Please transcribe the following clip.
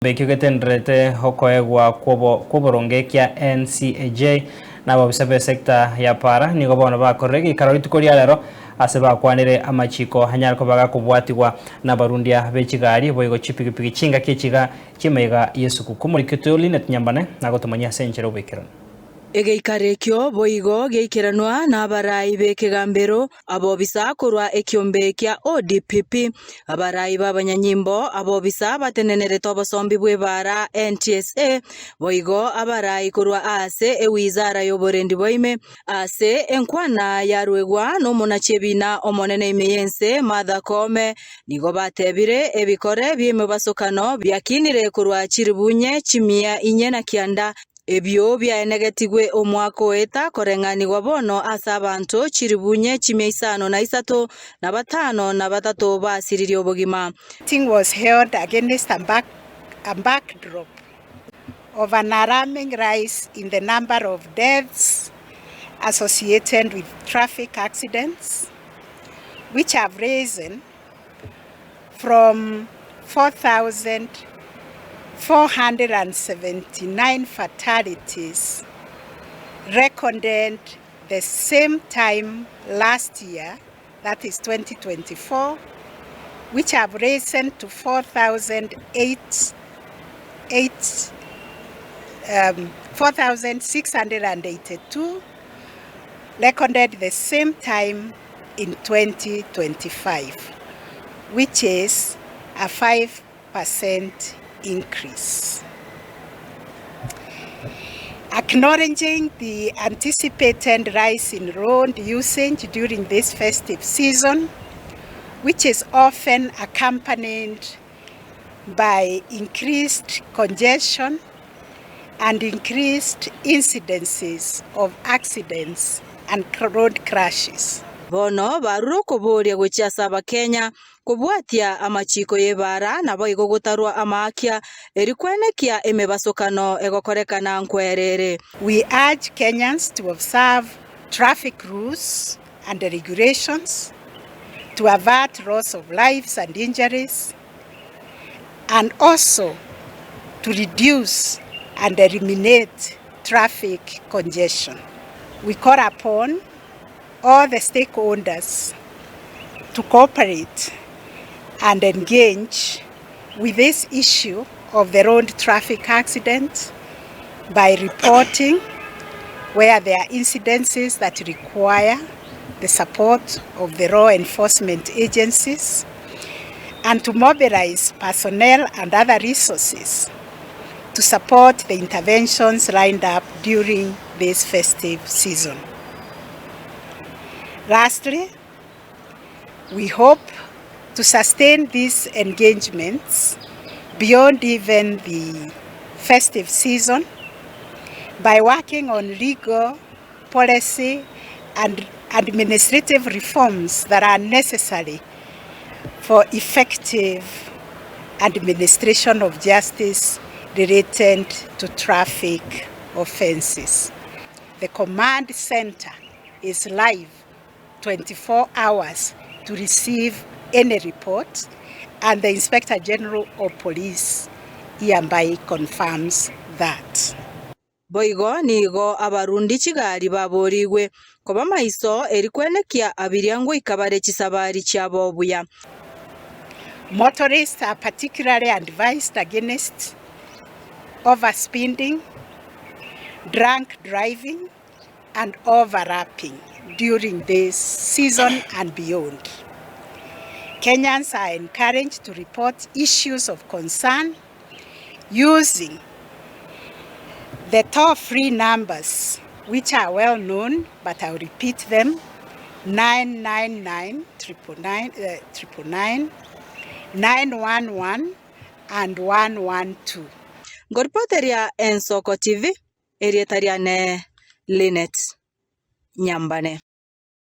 Bekigetendrete hokoegwa kuborongekia NCAJ n'ababisa sekta ya para nigo bono bakorege ikarori tukoria lero ase bakwanire amachiko hanyarko baga kubwatigwa n'abarundia b'ekigari boigo chipigipigi chinga kichiga chimega Yesu kumurikito Linet Nyambane nagotumanya senchero bekirana Egeikarekyo boigo geikiranwa n'abarai b'ekigambero abobisa kurwa ekiombe kia ODPP abarai b'abanyanyimbo abobisa batenenerete obosombi bw'ebara NTSA boigo abarai kurwa ase ewizara y'oborendi boime ase enkwana yarwegwa n'omunachebina omonene imeyense Martha Koome nigo batebire ebikore by'emibasokano byakinire kurwa chiribunye chimia inye na kianda ebyo byaenegetigwe omwaka weta koreng'anigwa bono ase abantu chiribunye chimia isano na isato na batano na batatu basiriri obogima. Meeting was held against a backdrop of an alarming rise in the number of deaths associated with traffic accidents, which have risen from 479 fatalities recorded the same time last year, that is 2024, which have risen to 4,682 recorded the same time in 2025, which is a 5% increase. Acknowledging the anticipated rise in road usage during this festive season, which is often accompanied by increased congestion and increased incidences of accidents and road crashes. Bono baruro kuburia guchiasa abakenya kubwatia amachiko y'ebara nabo igogotarwa amakia erikwenekia emebasokano egokorekana nkwerere. We urge Kenyans to observe traffic rules and regulations to avert loss of lives and injuries, and also to reduce and eliminate traffic congestion. We call upon all the stakeholders to cooperate and engage with this issue of the road traffic accidents by reporting where there are incidences that require the support of the law enforcement agencies, and to mobilize personnel and other resources to support the interventions lined up during this festive season. Lastly, we hope to sustain these engagements beyond even the festive season by working on legal, policy, and administrative reforms that are necessary for effective administration of justice related to traffic offenses. The command center is live 24 hours to receive any report, and the Inspector General of Police hereby confirms that. Boigo nigo abarundi chigari baborigwe koba maiso erikwenekia abiriango ikabare chisabari cyabo buya. Motorists are particularly advised against overspeeding, drunk driving, and overlapping during this season and beyond. Kenyans are encouraged to report issues of concern using the toll-free numbers, which are well known, but I'll repeat them: 999 999 911 and 112. Gorpoteria en Soko TV, erietariane Linet Nyambane.